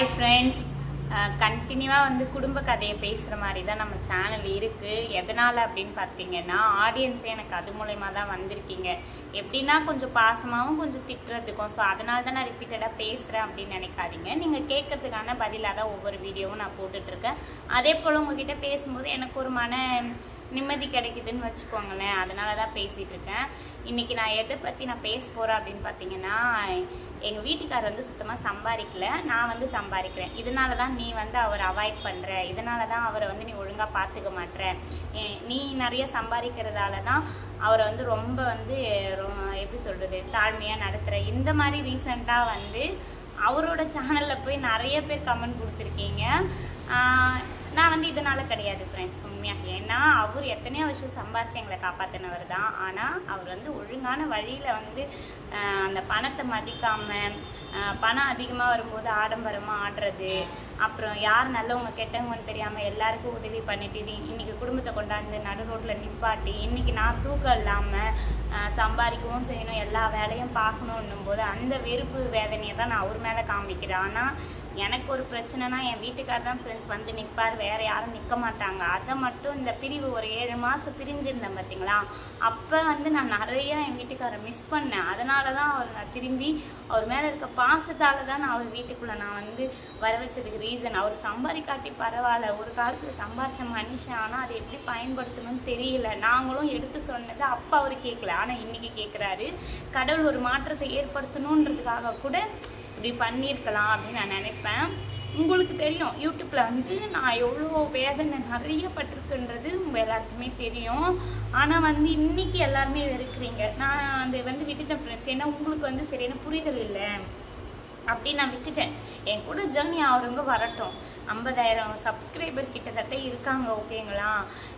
Hi friends, கண்டினியூவாக வந்து குடும்ப கதையை பேசுகிற மாதிரி தான் நம்ம சேனல் இருக்குது. எதனால் அப்படின்னு பார்த்தீங்கன்னா, ஆடியன்ஸே எனக்கு அது மூலயமா தான் வந்திருக்கீங்க. எப்படின்னா கொஞ்சம் பாசமாகவும் கொஞ்சம் திட்டுறதுக்கும். ஸோ அதனால தான் நான் ரிப்பீட்டடாக பேசுகிறேன் அப்படின்னு நினைக்காதீங்க. நீங்கள் கேட்கறதுக்கான பதிலாக தான் ஒவ்வொரு வீடியோவும் நான் போட்டுட்ருக்கேன். அதே போல் உங்ககிட்ட பேசும்போது எனக்கு ஒரு நிம்மதி கிடைக்குதுன்னு வச்சுக்கோங்களேன். அதனால தான் பேசிகிட்டு இருக்கேன். இன்றைக்கி நான் எதை பற்றி நான் பேச போகிறேன் அப்படின்னு பார்த்தீங்கன்னா, எங்கள் வீட்டுக்காரர் வந்து சுத்தமாக சம்பாதிக்கல, நான் வந்து சம்பாதிக்கிறேன். இதனால தான் நீ வந்து அவரை அவாய்ட் பண்ணுற, இதனால தான் அவரை வந்து நீ ஒழுங்காக பார்த்துக்க மாட்டேற, நீ நிறைய சம்பாதிக்கிறதால தான் அவரை வந்து ரொம்ப வந்து எப்படி சொல்கிறது தாழ்மையாக நடத்துகிற, இந்த மாதிரி ரீசெண்டாக வந்து அவரோட சேனலில் போய் நிறைய பேர் கமெண்ட் கொடுத்துருக்கீங்க. நான் வந்து இதனால் கிடையாது ஃப்ரெண்ட்ஸ், உண்மையாக. ஏன்னா அவர் எத்தனையோ வருஷம் சம்பாரித்து எங்களை காப்பாற்றினவர் தான். ஆனால் அவர் வந்து ஒழுங்கான வழியில் வந்து அந்த பணத்தை மதிக்காமல், பணம் அதிகமாக வரும்போது ஆடம்பரமாக ஆடுறது, அப்புறம் யார் நல்லவங்க கெட்டவங்கன்னு தெரியாமல் எல்லாருக்கும் உதவி பண்ணிட்டு இன்றைக்கி குடும்பத்தை கொண்டாந்து நடு ரோட்டில் நிப்பாட்டி, இன்றைக்கி நான் தூக்கம் இல்லாமல் சம்பாதிக்கவும் செய்யணும், எல்லா வேலையும் பார்க்கணுன்னும் போது அந்த வெறுப்பு வேதனையை தான் நான் அவர் மேலே காமிக்கிறேன். ஆனால் எனக்கு ஒரு பிரச்சனைனா என் வீட்டுக்கார் தான் ஃப்ரெண்ட்ஸ் வந்து நிற்பார், வேறு யாரும் நிற்க மாட்டாங்க. அதை மட்டும் இந்த பிரிவு ஒரு 7 மாதம் பிரிஞ்சிருந்தேன் பார்த்தீங்களா, அப்போ வந்து நான் நிறையா என் வீட்டுக்காரை மிஸ் பண்ணேன். அதனால தான் நான் திரும்பி அவர் மேலே இருக்க பாசத்தால் தான் நான் அவர் வீட்டுக்குள்ளே நான் வந்து வர வச்சதுக்கு ரீசன். அவர் சம்பாதிக்காட்டி பரவாயில்ல, ஒரு காலத்தில் சம்பாதிச்ச மனுஷன், ஆனால் அதை எப்படி பயன்படுத்தணும்னு தெரியல. நாங்களும் எடுத்து சொன்னது அப்போ அவர் கேட்கல, ஆனால் இன்றைக்கி கேட்குறாரு. கடவுள் ஒரு மாற்றத்தை ஏற்படுத்தணுன்றதுக்காக கூட இப்படி பண்ணியிருக்கலாம் அப்படின்னு நான் நினைப்பேன். உங்களுக்கு தெரியும், யூடியூப்பில் வந்து நான் எவ்வளோ வேதனை நிறைய பட்டிருக்குன்றது உங்கள் எல்லாருக்குமே தெரியும். ஆனால் வந்து இன்றைக்கி எல்லாருமே இருக்கிறீங்க. நான் அதை வந்து விட்டுட்டேன் ஃப்ரெண்ட்ஸ். ஏன்னா உங்களுக்கு வந்து சரியான புரிதல் இல்லை அப்படி நான் விட்டுட்டேன். என் கூட ஜர்னி ஆகிறவங்க வரட்டும். 50,000 சப்ஸ்கிரைபர் கிட்டத்தட்ட இருக்காங்க, ஓகேங்களா?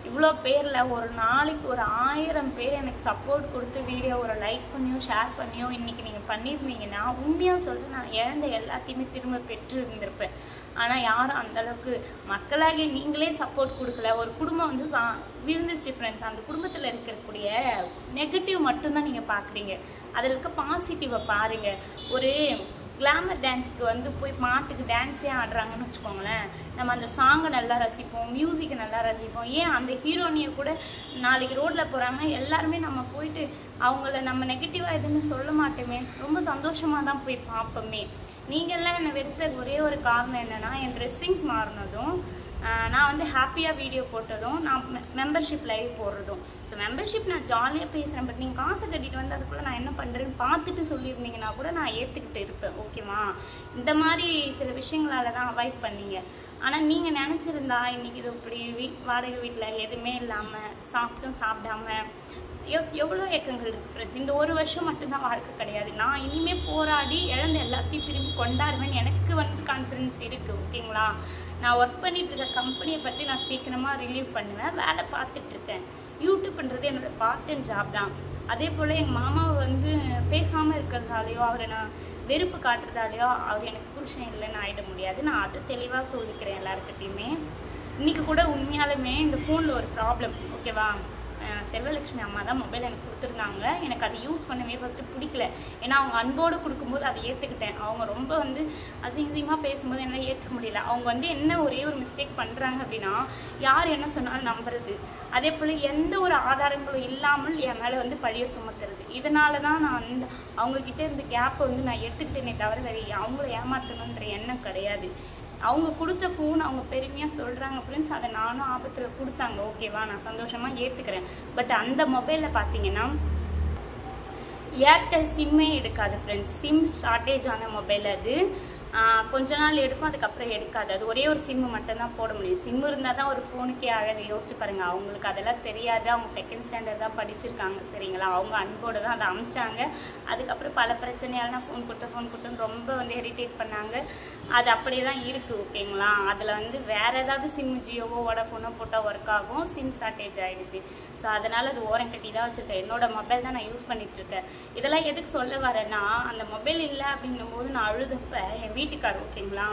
இவ்வளோ பேரில் ஒரு நாளைக்கு ஒரு 1000 பேர் எனக்கு சப்போர்ட் கொடுத்து வீடியோ ஒரு லைக் பண்ணியோ ஷேர் பண்ணியோ இன்றைக்கி நீங்கள் பண்ணியிருந்தீங்கன்னா, உண்மையாக சொல்லிட்டு நான் இழந்த எல்லாத்தையுமே திரும்ப பெற்று இருந்திருப்பேன். ஆனால் யாரும் அந்தளவுக்கு மக்களாகி நீங்களே சப்போர்ட் கொடுக்கல. ஒரு குடும்பம் வந்து விழுந்துருச்சு ஃப்ரெண்ட்ஸ். அந்த குடும்பத்தில் இருக்கக்கூடிய நெகட்டிவ் மட்டும்தான் நீங்கள் பார்க்குறீங்க. அதில் இருக்க பாசிட்டிவை பாருங்கள். ஒரு கிளாமர் டான்ஸ்க்கு வந்து போய் பாட்டுக்கு டான்ஸே ஆடுறாங்கன்னு வச்சுக்கோங்களேன், நம்ம அந்த சாங்கை நல்லா ரசிப்போம், மியூசிக்கை நல்லா ரசிப்போம். ஏன் அந்த ஹீரோனியை கூட நாளைக்கு ரோட்டில் போகிறாங்கன்னா எல்லாருமே நம்ம போயிட்டு அவங்கள நம்ம நெகட்டிவாக எதுவுமே சொல்ல மாட்டோமே, ரொம்ப சந்தோஷமாக தான் போய் பார்ப்போமே. நீங்கள்லாம் என்னை வெறுத்த ஒரே ஒரு காரணம் என்னென்னா, என் ட்ரெஸ்ஸிங்ஸ் மாறினதும், நான் வந்து ஹாப்பியாக வீடியோ போட்டதும், நான் மெம்பர்ஷிப் லைவ் போடுறதும். ஸோ மெம்பர்ஷிப் நான் ஜாலியாக பேசுகிறேன், பட் நீங்கள் காசை கட்டிட்டு வந்து அதுக்குள்ளே நான் என்ன பண்ணுறேன்னு பார்த்துட்டு சொல்லியிருந்தீங்கன்னா கூட நான் ஏற்றுக்கிட்டு இருப்பேன், ஓகேவா? இந்த மாதிரி சில விஷயங்களால தான் அவாய்ட் பண்ணீங்க. ஆனால் நீங்கள் நினச்சிருந்தா இன்றைக்கி இது இப்படி வாடகை வீட்டில் எதுவுமே இல்லாமல் சாப்பிட்டும் சாப்பிடாம எவ்வளோ ஏக்கங்கள் இருக்குது ஃப்ரெண்ட்ஸ். இந்த ஒரு வருஷம் மட்டும்தான் வாழ்க்கை கிடையாது. நான் இனிமேல் போராடி இழந்த எல்லாத்தையும் திரும்பி கொண்டாடுவேன். எனக்கு வந்து கான்ஃபிடன்ஸ் இருக்குது, ஓகேங்களா? நான் ஒர்க் பண்ணிட்டு இருக்க கம்பெனியை பற்றி நான் சீக்கிரமாக ரிலீவ் பண்ணுவேன். வேலை பார்த்துட்ருக்கேன். யூடியூப்ன்றது என்னோடய பார்ட் டைம் ஜாப் தான். அதே போல் எங்கள் மாமாவை வந்து பேசாமல் இருக்கிறதாலையோ, அவரை நான் வெறுப்பு காட்டுறதாலையோ அவர் எனக்கு புருஷன் இல்லைன்னு ஆகிட முடியாது. நான் அதை தெளிவாக சொல்லிக்கிறேன் எல்லாருக்கிட்டையுமே. இன்றைக்கி கூட உண்மையாலுமே இந்த ஃபோனில் ஒரு ப்ராப்ளம், ஓகேவா? செல்வலட்சுமி அம்மா தான் மொபைல் எனக்கு கொடுத்துருந்தாங்க. எனக்கு அதை யூஸ் பண்ணவே ஃபஸ்ட்டு பிடிக்கல. ஏன்னா அவங்க அன்போடு கொடுக்கும்போது அதை ஏற்றுக்கிட்டேன். அவங்க ரொம்ப வந்து அசிங்கமாக பேசும்போது என்னால் ஏற்றுக்க முடியல. அவங்க வந்து என்ன ஒரே ஒரு மிஸ்டேக் பண்ணுறாங்க அப்படின்னா, யார் என்ன சொன்னாலும் நம்புறது, அதே போல் எந்த ஒரு ஆதாரங்களும் இல்லாமல் என் மேலே வந்து பழிய சுமத்துறது. இதனால தான் நான் வந்து அவங்கக்கிட்ட இருந்த கேப்பை வந்து நான் எடுத்துக்கிட்டேனே தவிர வேறு அவங்கள ஏமாற்றணுன்ற எண்ணம் கிடையாது. அவங்க கொடுத்த ஃபோன் அவங்க பெருமையாக சொல்கிறாங்க ஃப்ரெண்ட்ஸ், அதை நானும் ஆபத்தில் கொடுத்தாங்க, ஓகேவா? நான் சந்தோஷமாக ஏற்றுக்கிறேன். பட் அந்த மொபைலில் பார்த்தீங்கன்னா ஏர்டெல் சிம்மே எடுக்காது ஃப்ரெண்ட்ஸ். சிம் ஷார்ட்டேஜ் ஆன மொபைல் அது. கொஞ்ச நாள் எடுக்கும், அதுக்கப்புறம் எடுக்காது. அது ஒரே ஒரு சிம்மு மட்டும்தான் போட முடியும். சிம்மு இருந்தால் தான் ஒரு ஃபோனுக்கே அழகு. யோசிச்சு பாருங்கள். அவங்களுக்கு அதெல்லாம் தெரியாது. அவங்க செகண்ட் ஸ்டாண்டர்ட் தான் படிச்சிருக்காங்க, சரிங்களா? அவங்க அன்போடு தான் அதை அமிச்சாங்க. அதுக்கப்புறம் பல பிரச்சனையால் நான் ஃபோன் கொடுத்தேன்னு ரொம்ப வந்து இரிட்டேட் பண்ணாங்க. அது அப்படியே தான் இருக்குது, ஓகேங்களா? அதில் வந்து வேறு ஏதாவது சிம்மு ஜியோவோ வோடாஃபோனோ போட்டால் ஒர்க் ஆகும். சிம் ஷார்ட்டேஜ் ஆகிடுச்சு. ஸோ அதனால் அது ஓரம் கட்டி தான் வச்சுருக்கேன். என்னோடய மொபைல் தான் நான் யூஸ் பண்ணிகிட்ருக்கேன். இதெல்லாம் எதுக்கு சொல்ல வரேன்னா, அந்த மொபைல் இல்லை அப்படின்னும் போது நான் அழுதப்ப என் வீட்டுக்கார், ஓகேங்களா,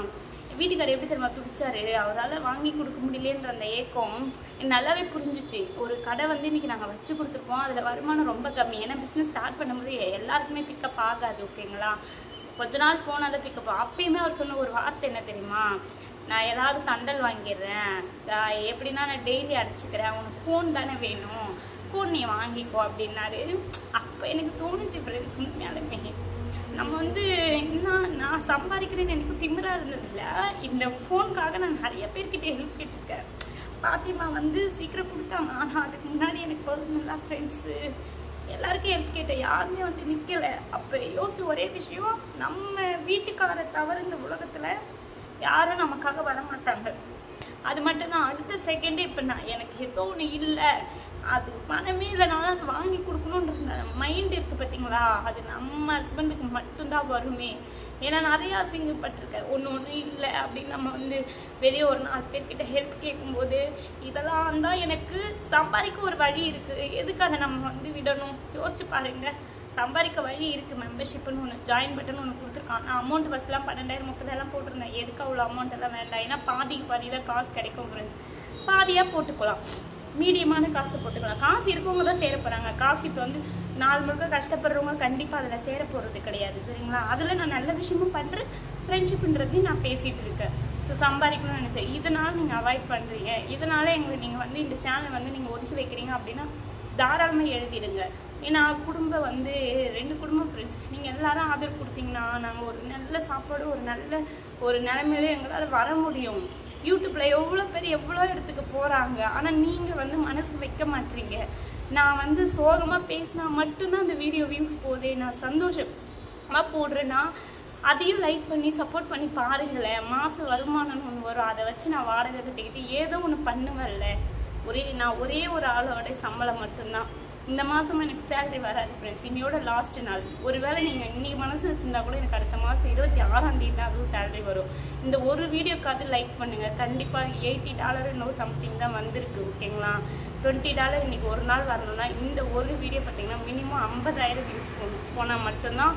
வீட்டுக்கார் எப்படி தெரியுமா துடிச்சாரு. அவரால் வாங்கி கொடுக்க முடியலன்ற அந்த ஏக்கம் எனக்கு நல்லாவே புரிஞ்சிச்சு. ஒரு கடை வந்து இன்றைக்கி நாங்கள் வச்சு கொடுத்துருப்போம், அதில் வருமானம் ரொம்ப கம்மி. ஏன்னா பிஸ்னஸ் ஸ்டார்ட் பண்ணும்போது எல்லாருக்குமே பிக்கப் ஆகாது, ஓகேங்களா? கொஞ்ச நாள் போனால் தான் பிக்கப். அப்பயுமே அவர் சொன்ன ஒரு வார்த்தை என்ன தெரியுமா, நான் ஏதாவது தண்டல் வாங்கிடுறேன், எப்படின்னா நான் டெய்லி அடிச்சுக்கிறேன், உனக்கு ஃபோன் தானே வேணும், ஃபோன் நீ வாங்கிக்கோ அப்படின்னாரு. அப்போ எனக்கு தோணுச்சு ஃப்ரெண்ட்ஸ், உண்மையாலுமே நம்ம வந்து என்ன, நான் சம்பாதிக்கிறேன்னு எனக்கு திமிராக இருந்ததில்ல, இந்த ஃபோனுக்காக நான் நிறைய பேர்கிட்ட ஹெல்ப் கேட்டிருக்கேன். பாத்திமா வந்து சீக்கிரம் கொடுத்தாங்க, ஆனால் அதுக்கு முன்னாடி எனக்கு பர்சனலாக ஃப்ரெண்ட்ஸு எல்லாருக்கும் ஹெல்ப் கேட்டேன், யாருமே வந்து நிற்கலை. அப்போ யோசிச்சு ஒரே விஷயம், நம்ம வீட்டுக்காரை தவிர இந்த உலகத்தில் யாரும் நமக்காக வர மாட்டாங்க. அது மட்டும் தான். அடுத்த செகண்டே இப்போ நான் எனக்கு ஏதோ ஒன்று இல்லை, அது பணமே இல்லைனாலும் அது வாங்கி கொடுக்கணுன்ற மைண்ட் இருக்குது பார்த்தீங்களா, அது நம்ம ஹஸ்பண்டுக்கு மட்டும்தான் வருமே. ஏன்னா நிறையா அசிங்கப்பட்டிருக்கேன், ஒன்று இல்லை அப்படின்னு நம்ம வந்து வெளியே ஒரு 4 பேர்கிட்ட ஹெல்ப் கேட்கும்போது இதெல்லாம் தான் எனக்கு சம்பாதிக்க ஒரு வழி இருக்குது, எதுக்கு அதை நம்ம வந்து விடணும்? யோசிச்சு பாருங்கள், சம்பாதிக்க வழி இருக்குது. மெம்பர்ஷிப்னு ஒன்று, ஜாயின் பட்டன் ஒன்று கொடுத்துருக்கான். நான் அமௌண்ட் பஸ்லாம் 12,000 30,000 போட்டிருந்தேன். எதுக்கு அவ்வளோ அமௌண்ட் எல்லாம் வேண்டாம், ஏன்னா பாதிக்கு பாதி தான் காசு கிடைக்கும் ஃப்ரெண்ட்ஸ். பாதியாக போட்டுக்கலாம், மீடியமான காசை போட்டுக்கலாம். காசு இருக்கவங்க தான் சேர போகிறாங்க. காசு இப்போ வந்து 4 முழுக்க கஷ்டப்படுறவங்க கண்டிப்பாக அதில் சேர போகிறது கிடையாது, சரிங்களா? அதில் நான் நல்ல விஷயமும் பண்ணுறேன், ஃப்ரெண்ட்ஷிப்புன்றதையும் நான் பேசிகிட்டு இருக்கேன். ஸோ சம்பாதிக்கணும்னு நினச்சேன். இதனால் நீங்கள் அவாய்ட் பண்ணுறீங்க, இதனால் எங்களுக்கு நீங்கள் வந்து இந்த சேனலை வந்து நீங்கள் ஒதுக்கி வைக்கிறீங்க அப்படின்னா தாராளமாக எழுதிடுங்க. ஏன்னா குடும்பம் வந்து 2 குடும்பம் ஃப்ரெண்ட்ஸ், நீங்கள் எல்லாரும் ஆதரவு கொடுத்தீங்கன்னா நாங்கள் ஒரு நல்ல சாப்பாடு, ஒரு நல்ல ஒரு நிலைமையில எங்களால் வர முடியும். யூடியூப்பில் எவ்வளோ பேர் எவ்வளோ இடத்துக்கு போகிறாங்க, ஆனால் நீங்கள் வந்து மனசு வைக்க மாட்டீங்க. நான் வந்து சோகமாக பேசினா மட்டும்தான் அந்த வீடியோ வியூஸ் போதே, நான் சந்தோஷமாக போடுறேன்னா அதையும் லைக் பண்ணி சப்போர்ட் பண்ணி பாருங்களேன். மாதம் வருமானம்னு ஒன்று வரும், அதை வச்சு நான் வாடகை கட்டிக்கிட்டு ஏதோ ஒன்று பண்ணுவேன்ல. நான் ஒரே ஒரு ஆளோட சம்பளம் மட்டும்தான். இந்த மாதமும் எனக்கு சேலரி வராது ஃப்ரெண்ட்ஸ், இன்னையோட லாஸ்ட் நாள். ஒருவேளை நீங்கள் இன்றைக்கி மனசு வச்சுருந்தா கூட எனக்கு அடுத்த மாதம் 26ஆம் தேதி தான் அதுவும் சேலரி வரும். இந்த ஒரு வீடியோக்காவது லைக் பண்ணுங்கள். கண்டிப்பாக $80 இன்னும் சம்திங் தான் வந்திருக்கு, ஓகேங்களா? $20 இன்றைக்கி ஒரு நாள் வரணும்னா இந்த ஒரு வீடியோ பார்த்தீங்கன்னா மினிமம் 50,000 வியூஸ் போனால் மட்டும்தான்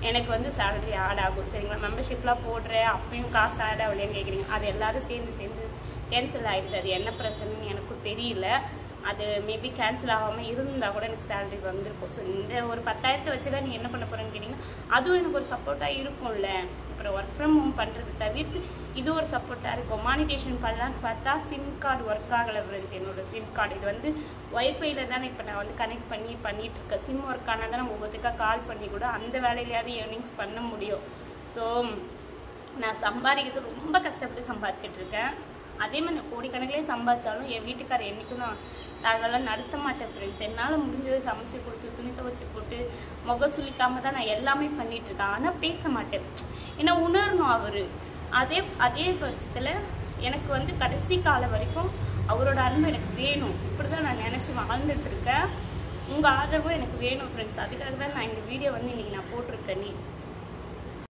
எனக்கு வந்து சேலரி ஆட் ஆகும், சரிங்களா? மெம்பர்ஷிப்லாம் போடுறேன், அப்பயும் காசு ஆட் ஆகலைன்னு கேட்குறீங்க. அது எல்லோரும் சேர்ந்து கேன்சல் ஆகிடுது. அது என்ன பிரச்சனைன்னு எனக்கும் தெரியல. அது மேபி கேன்சல் ஆகாமல் இருந்தால் கூட எனக்கு சேலரி வந்திருக்கும். ஸோ இந்த ஒரு 10,000 வச்சு தான் நீங்கள் என்ன பண்ண போகிறேன்னு கேட்டிங்கன்னா அதுவும் எனக்கு ஒரு சப்போர்ட்டாக இருக்கும்ல. அப்புறம் ஒர்க் ஃப்ரம் ஹோம் பண்ணுறது தவிர்த்து இது ஒரு சப்போர்ட்டாக இருக்கும். மானிட்டேஷன் பண்ணலான்னு பார்த்தா சிம் கார்டு ஒர்க் ஆகலை ஃப்ரெண்ட்ஸ். என்னோடய சிம் கார்டு இது வந்து ஒய்ஃபைல தானே இப்போ நான் வந்து கனெக்ட் பண்ணிகிட்ருக்கேன். சிம் ஒர்க் ஆனால் தான் நம்ம ஒவ்வொருத்தருக்காக கால் பண்ணி கூட அந்த வேலையிலையாவது ஏர்னிங்ஸ் பண்ண முடியும். ஸோ நான் சம்பாதிக்கிறது ரொம்ப கஷ்டப்பட்டு சம்பாதிச்சிட்ருக்கேன். அதே மாதிரி நான் கோடிக்கணக்கிலே சம்பாதிச்சாலும் என் வீட்டுக்காரர் என்றைக்கும் நான் அதெல்லாம் நடத்த மாட்டேன் ஃப்ரெண்ட்ஸ். என்னால் முடிஞ்சதை சமைச்சு கொடுத்து துணி துவைச்சி போட்டு முகம் சுளிக்காமல் தான் நான் எல்லாமே பண்ணிகிட்ருக்கேன். ஆனால் பேச மாட்டேன், ஏன்னா உணரணும் அவர். அதே பட்சத்தில் எனக்கு வந்து கடைசி காலம் வரைக்கும் அவரோட அன்பு எனக்கு வேணும். இப்படி தான் நான் நினச்சி வாழ்ந்துட்டுருக்கேன். உங்கள் ஆதரவும் எனக்கு வேணும் ஃப்ரெண்ட்ஸ். அதுக்காக தான் நான் இந்த வீடியோ வந்து இன்றைக்கி நான் போட்டிருக்கேன்.